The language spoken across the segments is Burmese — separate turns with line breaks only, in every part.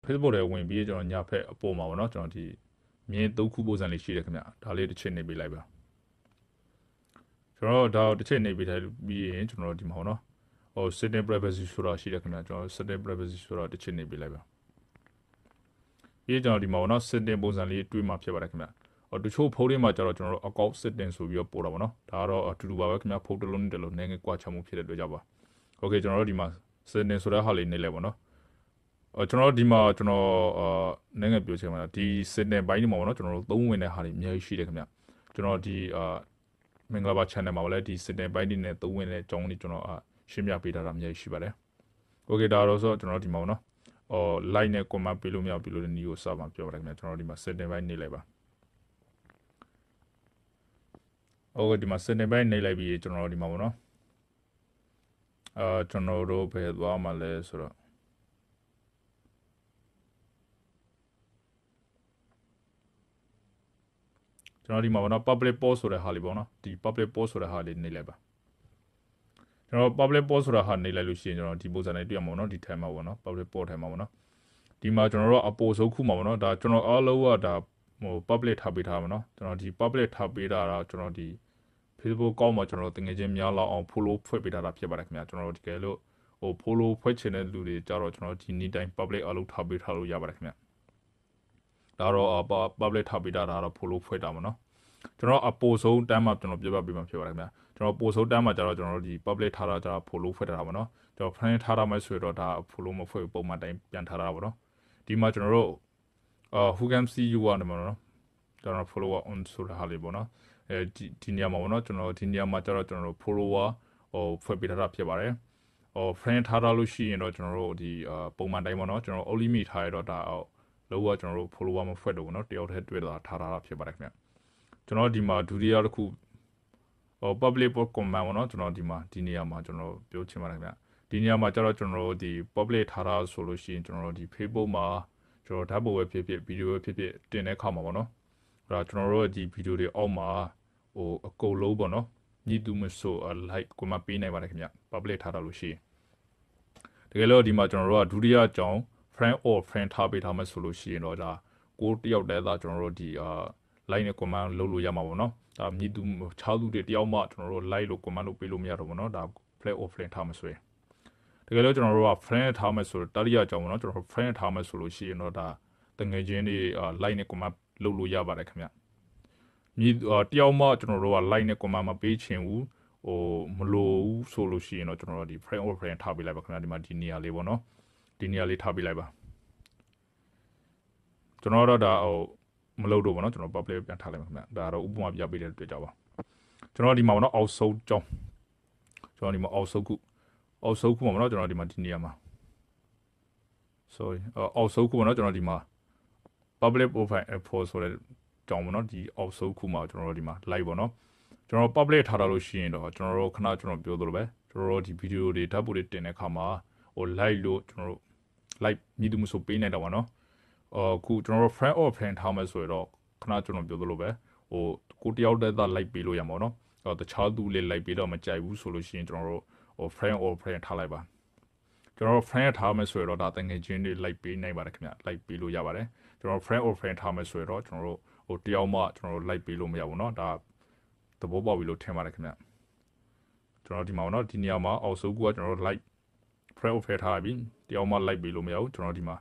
Facebook တွေဝင်ပြီးကျွန်တော်ညာဖက်အပေါ်မှာပေါ့နော်ကျွန်တော်ဒီမြင်း3ခုပုံစံလေးရှိတယ်ခင်ဗျဒါလေးတစ်ချက်နေပေးလိုက်ပါကျွန်တော်ဒါတစ်ချက်နေပေးထားပြီးရင်ကျွန်တော်ဒီမှာပေါ့နော်setting privacy ဆိုတာရှိတယ်ခင်ဗျကျွန်တော် setting privacy ဆိုတာတစ်ချက်နေပေးလိုက်ပါပြီးကျွန်တော်ဒီမှာပေါ့နော် setting ပုံစံလေးတွေးမှဖြစ်ပါတယ်ခင်ဗျတချို့ဖုန်းတွေမှာကျတော့ကျွန်တော်တို့ account setting ဆိုပြီးတော့ပို့တာပေါ့နော်ဒါကတော့အတူတူပါပဲခင်ဗျဖုန်းတစ်လုံးနဲ့တစ်လုံးနည်းငယ်ကွာခြားမှုဖြစ်တဲ့အတွက်ကြောင့်ပါ okay ကျွန်တော်တို့ဒီမှာ setting ဆိုတဲ့ဟာလေးနေလဲပေါ့နော်ကျွန်တော်ဒီမှာကျွန်တော်နည်းငယ်ပြောချင်ပါလားဒီ setting ဘိုင်းဒီမှာပေါ့နော်ကျွန်တော်တို့သုံးဝင်တဲ့ဟာတွေအများကြီးရှိတယ်ခင်ဗျကျွန်တော်ဒီမင်္ဂလာပါ channel မှာလည်းဒီ setting ဘိုင်းဒီနဲ့သုံးဝင်တဲ့အကြောင်းလေးကျွန်တော်ရှင်းပြပေးထားတာအများကြီးရှိပါတယ် okay ဒါတော့ဆိုကျွန်တော်ဒီမှာပေါ့နော်like နဲ့ comment ပေးလို့မရဘူးလို့လည်းနီးကိုစပါပြောပါတယ်ခင်ဗျကျွန်တော်ဒီမှာ setting ဘိုင်းနေလိုက်ပါokay ဒီမှာ setting ဘိုင်းနေလိုက်ပြီးကျွန်တော်ဒီမှာပေါ့နော်ကျွန်တော်တို့ဘယ်သွားမှာလဲဆိုတော့ကျွန်တော်ဒီမှာပေါ့နော် public post ဆိုတဲ့ဟာလေးပေါ့နော်ဒီ public post ဆိုတဲ့ဟာလေးနေလိုက်ပါကျွန်တော် public post ဆိုတာဟာနေလိုက်လို့ရှိရင်ကျွန်တော်ဒီပုံစံလေးတွေ့ရမှာပေါ့နော်ဒီထဲမှာပေါ့နော် public post ထဲမှာပေါ့နော်ဒီမှာကျွန်တော်တို့အပေါ်ဆုံးခုမှာပေါ့နော်ဒါကျွန်တော်အားလုံးကဒါpublic ထားပေးထားမှာနော်ကျွန်တော်ဒီ public ထားပေးတာတော့ကျွန်တော်ဒီ Facebook ကောက်မှာကျွန်တော်တကယ်ချင်းများလောက်အောင် follow ဖွဲ့ပေးထားတာဖြစ်ပါတယ်ခင်ဗျာကျွန်တော်တို့တကယ်လို့follow ဖွဲ့ချင်တဲ့လူတွေကြတော့ကျွန်တော်ဒီနေ့တိုင်း public အလုပ်ထားပေးထားလို့ရပါတယ်ခင်ဗျာဒါတော့ public ထားပေးတာတော့ follow ဖွဲ့တာပေါ့နော်ကျွန်တော်အပေါ်ဆုံးတန်းမှာကျွန်တော်ပြပြပေးမှာဖြစ်ပါတယ်ခင်ဗျာကျွန်တော်ပို့ဆုံးတန်းမှာကျတော့ကျွန်တော်တို့ဒီ public ထားတာကျတော့ follow ဖွဲ့ထားတာပေါ့နော်ကျွန်တော် friend ထားတာမှဆိုတော့ဒါ follow မဖွဲ့ပုံမှန်တိုင်းပြန်ထားတာပေါ့နော်ဒီမှာကျွန်တော်တို့who can see you ကနေမှာနော်ကျွန်တော် follower on ဆိုတာဟာလေးပေါ့နော်ဒီနေရာမှာပေါ့နော်ကျွန်တော်ဒီနေရာမှာကျတော့ကျွန်တော်တို့ follower ဖွဲ့ပေးထားတာဖြစ်ပါတယ်friend ထားတာလို့ရှိရင်တော့ကျွန်တော်တို့ဒီပုံမှန်တိုင်းပေါ့နော်ကျွန်တော် only me ထားရတော့ဒါလောကကျွန်တော်တို့ follower မဖွဲ့တော့ဘူးနော်တယောက်တည်းတွေ့တာထားတာဖြစ်ပါတယ်ခင်ဗျကျွန်တော်ဒီမှာဒုတိယတစ်ခုpublic comment ပေါ့နော်ကျွန်တော်ဒီမှာဒီနေရာမှာကျွန်တော်ပြောချင်ပါတယ်ခင်ဗျဒီနေရာမှာကျတော့ကျွန်တော်ဒီ public ထားတာဆိုလို့ရှိရင်ကျွန်တော်ဒီ Facebook မှာကျွန်တော်ဓာတ်ပုံပဲဖြစ်ဖြစ်ဗီဒီယိုပဲဖြစ်ဖြစ်တင်တဲ့အခါမှာပေါ့နော်အဲ့ဒါကျွန်တော်တို့ဒီဗီဒီယိုတွေအောက်မှာအကုန်လုံးပေါ့နော်ညီတူမဆို like comment ပေးနိုင်ပါတယ်ခင်ဗျ public ထားတာလို့ရှိရင်တကယ်လို့ဒီမှာကျွန်တော်တို့ကဒုတိယအကြောင်း friend or friend ထားပေးထားမှဆိုလို့ရှိရင်တော့ဒါကိုတယောက်တည်းသားကျွန်တော်တို့ဒီlike နဲ့ comment လုပ်လို့ရမှာပေါ့နော်ဒါမြည်သူခြားသူတွေတယောက်မှကျွန်တော်တို့ like လို့ comment လုပ်ပေးလို့မရတော့ဘူးเนาะဒါ play or friend ထားမှဆိုရင်တကယ်လို့ကျွန်တော်တို့က friend ထားမှဆိုတတိယအကြောင်းပေါ့နော်ကျွန်တော်တို့ friend ထားမှဆိုလို့ရှိရင်တော့ဒါတငယ်ချင်းတွေlike နဲ့ comment လုပ်လို့ရပါတယ်ခင်ဗျမြည်တယောက်မှကျွန်တော်တို့က like နဲ့ comment မပေးချင်ဘူးမလို့ဆိုလို့ရှိရင်တော့ကျွန်တော်တို့ဒီ friend or friend ထားပေးလိုက်ပါခင်ဗျဒီမှာဒီနေရာလေးပေါ့နော်ဒီနေရာလေးထားပေးလိုက်ပါကျွန်တော်တော့ဒါမလုပ်တော့ဘူးเนาะကျွန်တော် public ပြန်ထားလိုက်မှာခင်ဗျဒါတော့ဥပမာပြပေးတဲ့တွေ့ကြပါကျွန်တော်ဒီမှာပေါ့နော်အောက်ဆုံးကြောင်းကျွန်တော်ဒီမှာအောက်ဆုံးခုမှာပေါ့နော်ကျွန်တော်ဒီမှာဒီနေရာမှာ sorry အောက်ဆုံးခုပေါ့နော်ကျွန်တော်ဒီမှာ public profile info ဆိုတဲ့ကြောင်းပေါ့နော်ဒီအောက်ဆုံးခုမှာကျွန်တော်ဒီမှာ like ပေါ့နော်ကျွန်တော် public ထားတာလို့ရှိရင်တော့ကျွန်တော်တို့ခဏကျွန်တော်ပြောသလိုပဲကျွန်တော်တို့ဒီဗီဒီယိုတွေဓာတ်ပုံတွေတင်တဲ့အခါမှာlike လို့ကျွန်တော်တို့ like မြည်သူမဆိုပေးနိုင်တာပါနော်ခုကျွန်တော်တို့ friend or friend ထားမယ်ဆိုတော့ခဏကျွန်တော်ပြောသလိုပဲကိုတယောက်တည်းသား like ပေးလို့ရမှာเนาะတခြားသူလေး like ပေးတော့မကြိုက်ဘူးဆိုလို့ရှိရင်ကျွန်တော်တို့friend or friend ထားလိုက်ပါကျွန်တော်တို့ friend ထားမယ်ဆိုတော့ဒါတကယ်ချင်းတွေ like ပေးနိုင်ပါတယ်ခင်ဗျ like ပေးလို့ရပါတယ်ကျွန်တော် friend or friend ထားမယ်ဆိုတော့ကျွန်တော်တို့တယောက်မှကျွန်တော်တို့ like ပေးလို့မရဘူးเนาะဒါသဘောပေါက်ပြီလို့ထင်ပါတယ်ခင်ဗျကျွန်တော်ဒီမှာเนาะဒီနေရာမှာအောက်ဆုံးကကျွန်တော်တို့ like friend or friend ထားပြီးတယောက်မှ like ပေးလို့မရဘူးကျွန်တော်ဒီမှာ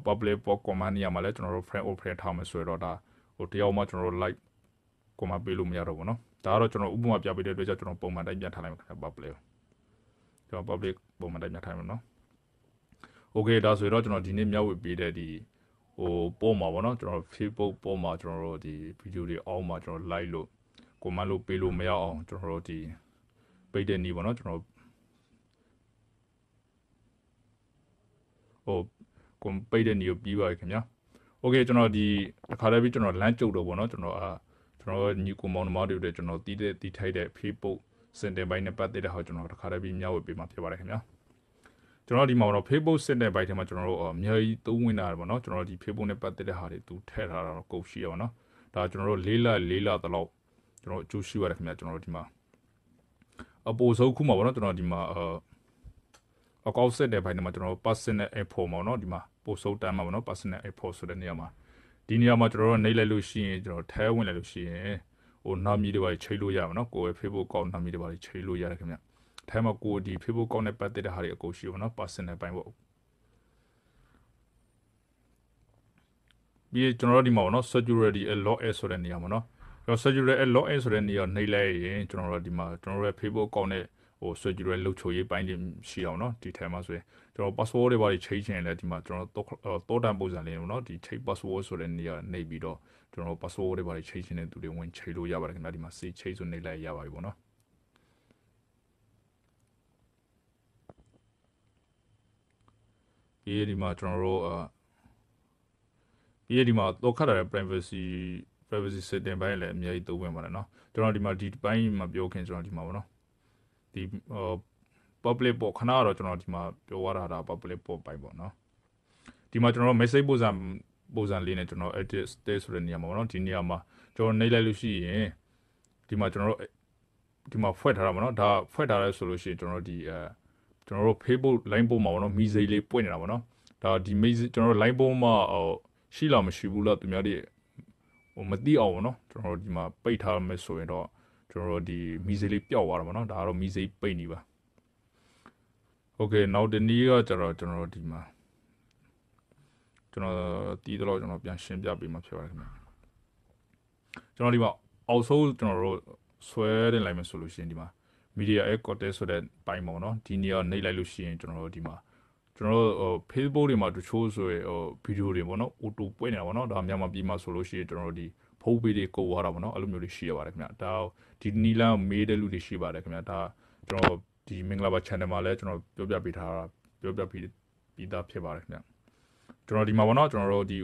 public post comment နေရာမှာလဲကျွန်တော်တို့ friend or friend ထားမယ်ဆိုတော့ဒါတယောက်မှကျွန်တော်တို့ like comment ပေးလို့မရတော့ဘူးเนาะဒါကတော့ကျွန်တော်ဥပမာပြပေးတဲ့အတွက်ကြောင့်ကျွန်တော်ပုံမှန်တိုင်းပြန်ထားလိုက်မှာခင်ဗျ public ကျွန်တော် public ပုံမှန်တိုင်းပြန်ထားမှာเนาะ okay ဒါဆိုတော့ကျွန်တော်ဒီနေ့မျှဝေပေးတဲ့ဒီပေါ်မှာပေါ့เนาะကျွန်တော် Facebook ပေါ်မှာကျွန်တော်တို့ဒီဗီဒီယိုတွေအောက်မှာကျွန်တော် like လို့ comment လို့ပေးလို့မရအောင်ကျွန်တော်တို့ဒီပိတ်တဲ့နည်းပေါ့เนาะကျွန်တော်ကွန်ပိတ်တဲ့နေကိုပြီးပါပြီခင်ဗျာโอเคကျွန်တော်ဒီတစ်ခါတည်းပြီးကျွန်တော်လမ်းကျုပ်တော့ဗောနော်ကျွန်တော်ညီကိုမောင်နှမတွေကျွန်တော်တီးထိုက်တဲ့ Facebook စင်တင်ပိုင်းနဲ့ပတ်သက်တဲ့ဟာကျွန်တော်တစ်ခါတည်းပြီးမျှဝေပေးမှာဖြစ်ပါတယ်ခင်ဗျာကျွန်တော်ဒီမှာတော့ Facebook စင်တင်ပိုင်းထဲမှာကျွန်တော်တို့အများကြီးသုံးဝင်တာဗောနော်ကျွန်တော်ဒီ Facebook နဲ့ပတ်သက်တဲ့ဟာတွေသူထည့်ထားတာတော့ကုန်ရှိရပါနော်ဒါကျွန်တော်တို့၄လတလောက်ကျွန်တော်အကျိုးရှိပါတယ်ခင်ဗျာကျွန်တော်တို့ဒီမှာအပေါ်ဆုံးခုမှာဗောနော်ကျွန်တော်ဒီမှာaccount set တဲ့ဘိုင်းထဲမှာကျွန်တော် personal info မှာเนาะဒီမှာ ပို့စုံတမ်းမှာပေါ့နော် personal effort ဆိုတဲ့နေရာမှာဒီနေရာမှာကျွန်တော်တို့နှိပ်လိုက်လို့ရှိရင်ကျွန်တော်ထဲဝင်လိုက်လို့ရှိရင်ဟိုနာမည်တွေပါချိန်လို့ရမှာနော်ကိုယ်ရဲ့ Facebook account နာမည်တွေပါချိန်လို့ရတယ်ခင်ဗျထဲမှာကိုဒီ Facebook account နဲ့ပတ်သက်တဲ့ဟာတွေအကုန်ရှိပါနော် personal ပိုင်းပေါ့ပြီးကျွန်တော်တို့ဒီမှာပေါ့နော် security log in ဆိုတဲ့နေရာမှာနော်ကျွန်တော် security log in ဆိုတဲ့နေရာနှိပ်လိုက်ရင်ကျွန်တော်တို့ဒီမှာကျွန်တော်တို့ရဲ့ Facebook account နဲ့ဟို security လုပ်ချိုရေးပိုင်းတွေရှိအောင်နော်ဒီထဲမှာဆိုရင်ကျွန်တော် password တွေပါချိန်ချင်လဲဒီမှာကျွန်တော်တော့တန်ပုံစံလေးနော်ဒီချိန် password ဆိုတဲ့နေရာနှိပ်ပြီးတော့ကျွန်တော် password တွေပါချိန်ချင်တဲ့သူတွေဝင်ချိန်လို့ရပါတယ်ခင်ဗျာဒီမှာ save ချိန်ဆိုနှိပ်လိုက်ရပါပြီပေါ့နော်ပြီးဒီမှာကျွန်တော်တို့ပြီးဒီမှာတော့ခတ်ရတဲ့ privacy setting ဘိုင်းလည်းအများကြီးသုံးဝင်ပါတယ်နော်ကျွန်တော်ဒီမှာဒီဘိုင်းမှာပြောခင်ကျွန်တော်ဒီမှာပေါ့နော်ဒီpublic ပေါ့ခဏတော့ကျွန်တော်ဒီမှာပြောရတာ public ပေါ့ဘိုင်းပေါ့နော်ဒီမှာကျွန်တော် message ပုံစံလေးနဲ့ကျွန်တော် edit state ဆိုတဲ့နေရာမှာပေါ့နော်ဒီနေရာမှာကျွန်တော်နှိပ်လိုက်လို့ရှိရင်ဒီမှာကျွန်တော်တို့ဒီမှာဖွက်ထားတာပေါ့နော်ဒါဖွက်ထားရဲဆိုလို့ရှိရင်ကျွန်တော်ဒီကျွန်တော်တို့ Facebook line ပေါ်မှာပေါ့နော်မီဇိလေးပွင့်နေတာပေါ့နော်ဒါဒီ ကျွန်တော်တို့ line ပေါ်မှာရှိလားမရှိဘူးလားသူများတွေဟိုမသိအောင်ပေါ့နော်ကျွန်တော်တို့ဒီမှာပိတ်ထားမယ်ဆိုရင်တော့ကျွန်တော်တို့ဒီမီဇိလေးပျောက်သွားတာပေါ့နော်ဒါကတော့မီဇိပိတ်နေပါโอเคနောက်တနည်းကကျတော့ကျွန်တော်ဒီမှာကျွန်တော်တီးတော့ကျွန်တော်ပြန်ရှင်းပြပေးမှာဖြစ်ပါတယ်ခင်ဗျကျွန်တော်ဒီမှာအောက်ဆုံးကျွန်တော်တို့ဆွဲတင်လိုက်မယ်ဆိုလို့ရှိရင်ဒီမှာ media air content ဆိုတဲ့ပိုင်းပေါ့နော်ဒီနေရာနှိပ်လိုက်လို့ရှိရင်ကျွန်တော်တို့ဒီမှာကျွန်တော်တို့ Facebook တွေမှာတချို့ဆိုရင်ဗီဒီယိုတွေပေါ့နော် auto ပွင့်နေတာပေါ့နော်ဒါမြန်မာပြည်မှာဆိုလို့ရှိရင်ကျွန်တော်တို့ဒီဖုန်းပေးတွေကိုသွားတာပေါ့နော်အဲ့လိုမျိုးတွေရှိရပါတယ်ခင်ဗျဒါဒီနီလန်မေးတဲ့လူတွေရှိပါတယ်ခင်ဗျဒါကျွန်တော်ဒီမင်္ဂလာပါ channel မှာလည်းကျွန်တော်ပြောပြပေးထားတာပြောပြပြီးသားဖြစ်ပါတယ်ခင်ဗျကျွန်တော်ဒီမှာပေါ့နော်ကျွန်တော်တို့ဒီ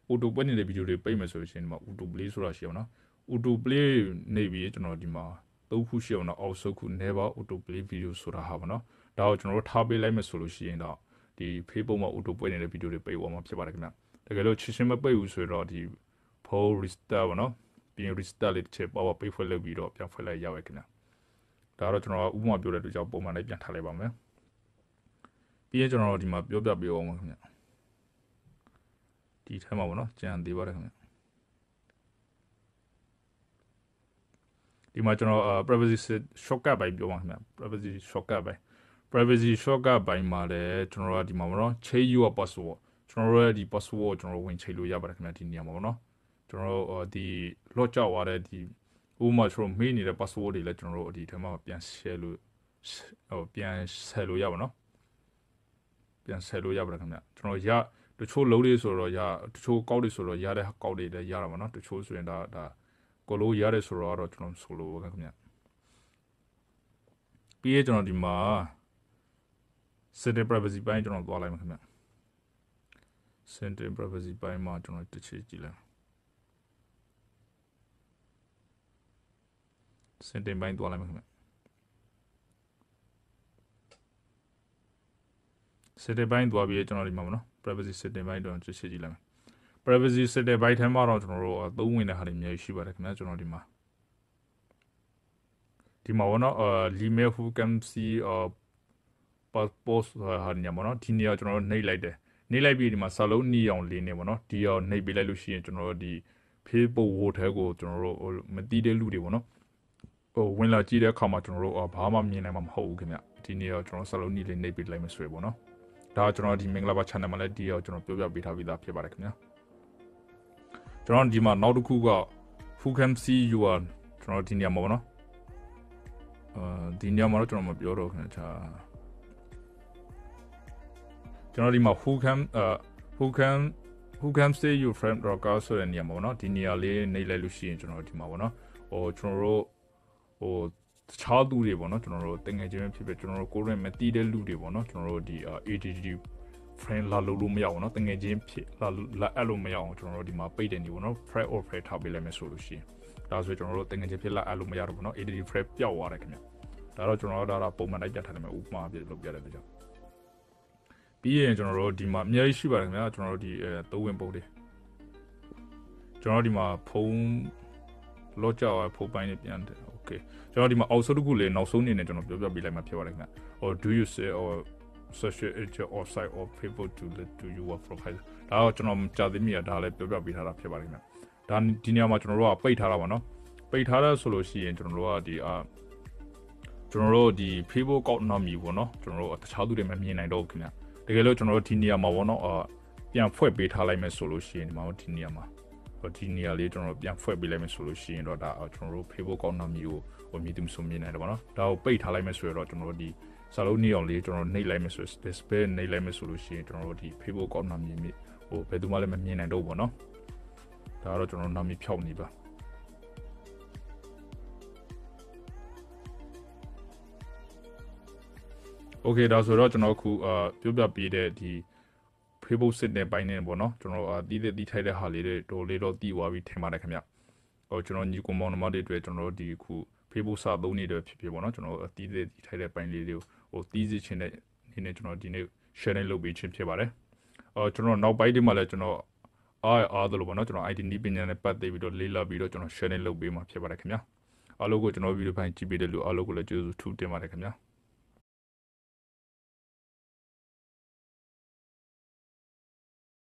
auto ပွင့်နေတဲ့ဗီဒီယိုတွေပိတ်မယ်ဆိုလို့ရှိရင်ဒီမှာ auto play ဆိုတာရှိအောင်နော် auto play နေပြီးကျွန်တော်ဒီမှာ3ခုရှိအောင်နော်အောက်ဆုံးခု never auto play video ဆိုတာဟာပေါ့နော်ဒါကိုကျွန်တော်တို့ထားပေးလိုက်မယ်ဆိုလို့ရှိရင်တော့ဒီ Facebook မှာ auto ပွင့်နေတဲ့ဗီဒီယိုတွေပိတ်သွားမှာဖြစ်ပါတယ်ခင်ဗျတကယ်လို့ချစ်ချင်းမပိတ်ဘူးဆိုတော့ဒီ phone restart ပေါ့နော်ပြီးရင် restart လေးတစ်ချက်ပေါ့ပိတ်ဖွက်လုပ်ပြီးတော့ပြန်ဖွက်လိုက်ရပါခင်ဗျဒါတော့ကျွန်တော်ဥပမာပြောတဲ့အတွက်ကြောင့်ပုံမှန်လေးပြန်ထားလိုက်ပါမယ်ပြီးရင်ကျွန်တော်ဒီမှာပြောပြပေးအောင်ပါခင်ဗျဒီထဲမှာပေါ့နော်ကြံသေးပါတယ်ခင်ဗျဒီမှာကျွန်တော် privacy shortcut ဘိုင်းပြောပါခင်ဗျ privacy shortcut ဘိုင်း privacy shortcut ဘိုင်းမှာလည်းကျွန်တော်တို့ဒီမှာပေါ့နော် change your password ကျွန်တော်တို့ရဲ့ဒီ password ကျွန်တော်ဝင်ချိန်လို့ရပါတယ်ခင်ဗျဒီနေရာမှာပေါ့နော်ကျွန်တော်တို့ဒီ lock ကြောက်သွားတဲ့ဒီဥပမာကျွန်တော်မေးနေတဲ့ password တွေလည်းကျွန်တော်တို့ဒီထဲမှာပြန် share လို့ပြန်ဆက်လို့ရပါတော့ပြန်ဆက်လို့ရပါတယ်ခင်ဗျကျွန်တော်တချို့လုံးလေးဆိုတော့တချို့ကောက်တွေဆိုတော့ရတဲ့ကောက်တွေလည်းရတာပါနော်တချို့ဆိုရင်ဒါကိုလိုရတယ်ဆိုတော့ကျွန်တော်ဆိုလို့ခင်ဗျပြီးရင်ကျွန်တော်ဒီမှာ setting privacy ပိုင်းကျွန်တော်သွားလိုက်မှာခင်ဗျ setting privacy ပိုင်းမှာကျွန်တော်တစ်ချက်ကြည့်လိုက် setting ပိုင်းသွားလိုက်မှာခင်ဗျ setting ပိုင်းသွားပြီးကျွန်တော်ဒီမှာပေါ့နော် privacy setting ပိုင်းတော့တစ်ချက်ကြည့်လိုက် privacy setting ဘိုက်ထဲမှာတော့ကျွန်တော်တို့သုံးဝင်တဲ့ဟာတွေအများကြီးရှိပါတယ်ခင်ဗျာကျွန်တော်ဒီမှာပေါ့နော်email who can see post ဟာညမှာနော်ဒီနေရာကျွန်တော်တို့နှိပ်လိုက်တယ်နှိပ်လိုက်ပြီးဒီမှာစာလုံးနီအောင်လေးနေပေါ့နော်ဒီရောနှိပ်ပေးလိုက်လို့ရှိရင်ကျွန်တော်တို့ဒီ Facebook ဝတ်ထဲကိုကျွန်တော်တို့မတီးတဲ့လူတွေပေါ့နော်ဝင်လာကြည့်တဲ့အခါမှာကျွန်တော်တို့ဘာမှမြင်နိုင်မှာမဟုတ်ဘူးခင်ဗျဒီနေရာကျွန်တော်စာလုံးနီလေးနှိပ်ပေးလိုက်မှဆိုရပေါ့နော်ဒါကျွန်တော်ဒီမင်္ဂလာပါ channel မှာလည်းဒီရောကျွန်တော်ပြောပြပေးထားပြီးသားဖြစ်ပါတယ်ခင်ဗျာကျွန်တော်ဒီမှာနောက်တစ်ခုက who can see you are ကျွန်တော်ဒီနေရာမှာပေါ့နော်ဒီနေရာမှာတော့ကျွန်တော်မပြောတော့ခင်ဗျာကျွန်တော်ဒီမှာ who can say you friend rocker ဆိုတဲ့နေရာမှာပေါ့နော်ဒီနေရာလေးနှိပ်လိုက်လို့ရှိရင်ကျွန်တော်ဒီမှာပေါ့နော်ကျွန်တော်တို့တခြားသူတွေပေါ့နော်ကျွန်တော်တို့တင်ငယ်ချင်းဖြစ်ဖြစ်ကျွန်တော်တို့ကိုယ်ရမတီးတဲ့လူတွေပေါ့နော်ကျွန်တော်တို့ဒီ ADD friend လာလို့မရအောင်နော်တငယ်ချင်းဖြစ်လာအဲ့လိုမရအောင်ကျွန်တော်တို့ဒီမှာပိတ်တယ်နေပေါ့နော် friend or friend ထားပေးလိုက်မယ်ဆိုလို့ရှိရင်ဒါဆိုကျွန်တော်တို့တငယ်ချင်းဖြစ်လာအဲ့လိုမရတော့ဘူးနော် ADD friend ပျောက်သွားတယ်ခင်ဗျဒါတော့ကျွန်တော်တို့ဒါပုံမှန်လိုက်ပြထားတယ်မယ်ဥပမာပြလို့ပြရတယ်ကြောင့်ပြီးရင်ကျွန်တော်တို့ဒီမှာအများကြီးရှိပါတယ်ခင်ဗျာကျွန်တော်တို့ဒီသုံးဝင်ပုံတွေကျွန်တော်ဒီမှာဖုန်းလော့ကြောက်ဖုန်းပိုင်းနဲ့ပြန်တယ် okay ကျွန်တော်ဒီမှာအောက်ဆုံးတစ်ခုလေးနောက်ဆုံးအနေနဲ့ကျွန်တော်ပြောပြပေးလိုက်မှာဖြစ်ပါတယ်ခင်ဗျာdo you say social agent or site or people to your profile ဒါတော့ကျွန်တော်ကြာသိမိရဒါလည်းပြောပြပေးထားတာဖြစ်ပါတယ်ခင်ဗျဒါဒီနေရာမှာကျွန်တော်တို့ကပိတ်ထားတာပါနော်ပိတ်ထားတဲ့ဆိုလို့ရှိရင်ကျွန်တော်တို့ကဒီ Facebook account နာမည်ပေါ့နော်ကျွန်တော်တို့တခြားသူတွေမမြင်နိုင်တော့ဘူးခင်ဗျတကယ်လို့ကျွန်တော်တို့ဒီနေရာမှာပေါ့နော်ပြန်ဖွဲ့ပေးထားလိုက်မယ်ဆိုလို့ရှိရင်ဒီမှာဒီနေရာမှာဒီနေရာလေးကျွန်တော်တို့ပြန်ဖွဲ့ပေးလိုက်မယ်ဆိုလို့ရှိရင်တော့ဒါကျွန်တော်တို့ Facebook account နာမည်ကိုမြည်သူမဆိုမြင်နိုင်တယ်ပေါ့နော်ဒါကိုပိတ်ထားလိုက်မယ်ဆိုတော့ကျွန်တော်တို့ဒီစာလုံးနေအောင်လေးကျွန်တော်နှိပ်လိုက်မယ်ဆို display နှိပ်လိုက်မယ်ဆိုလို့ရှိရင်ကျွန်တော်တို့ဒီ Facebook account နာမည်ဘယ်သူမှလည်းမမြင်နိုင်တော့ဘူးပေါ့နော်ဒါကတော့ကျွန်တော်နာမည်ဖြောက်နေပါโอเคဒါဆိုတော့ကျွန်တော်ခုပြောပြပေးတဲ့ဒီ Facebook စစ်တဲ့ပိုင်းနဲ့ပေါ့နော်ကျွန်တော်တီးထိုက်တဲ့ဟာလေးတွေတော်လေးတော့တီးသွားပြီးထင်ပါတယ်ခင်ဗျကျွန်တော်ညီကောင်မောင်နှမတွေအတွက်ကျွန်တော်ဒီခု Facebook စာသုံးနေတဲ့ဖြစ်ပေါ့နော်ကျွန်တော်တီးထိုက်တဲ့ပိုင်းလေးတွေကိုတီးစီချင်တဲ့အနေနဲ့ကျွန်တော်ဒီနေ့ sharing လုပ်ပေးခြင်းဖြစ်ပါတယ်ကျွန်တော်နောက်ပိုင်းဒီမှာလည်းကျွန်တော်အားတယ်လို့ပေါ့နော်ကျွန်တော် ID နည်းပညာနဲ့ပတ်သက်ပြီးတော့လေ့လာပြီးတော့ကျွန်တော် sharing လုပ်ပေးမှာဖြစ်ပါတယ်ခင်ဗျာအားလုံးကိုကျွန်တော်ဗီဒီယိုပိုင်းကြည့်ပေးတဲ့လူအားလုံးကိုလည်းကျေးဇူးထူးတင်ပါတယ်ခင်ဗျာ